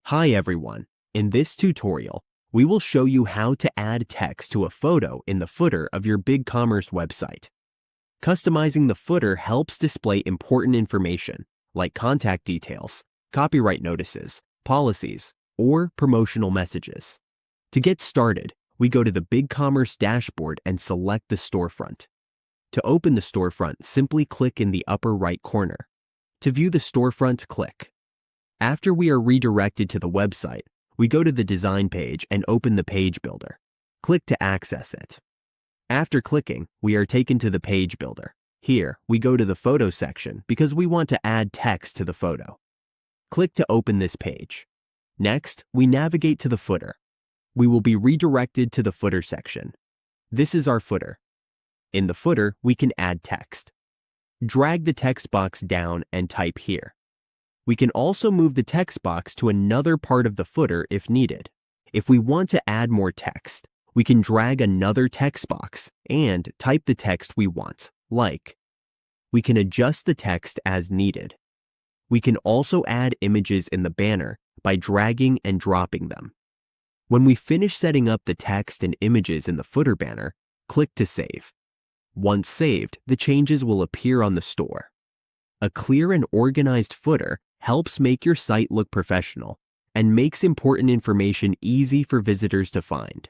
Hi everyone. In this tutorial, we will show you how to add text to a photo in the footer of your Bigcommerce website. Customizing the footer helps display important information like contact details, copyright notices, policies, or promotional messages. To get started, we go to the Bigcommerce dashboard and select the storefront. To open the storefront, simply click in the upper right corner. To view the storefront, click. After we are redirected to the website, we go to the design page and open the page builder. Click to access it. After clicking, we are taken to the page builder. Here, we go to the photo section because we want to add text to the photo. Click to open this page. Next, we navigate to the footer. We will be redirected to the footer section. This is our footer. In the footer, we can add text. Drag the text box down and type here. We can also move the text box to another part of the footer if needed. If we want to add more text, we can drag another text box and type the text we want, like. We can adjust the text as needed. We can also add images in the banner by dragging and dropping them. When we finish setting up the text and images in the footer banner, click to save. Once saved, the changes will appear on the store. A clear and organized footer helps make your site look professional and makes important information easy for visitors to find.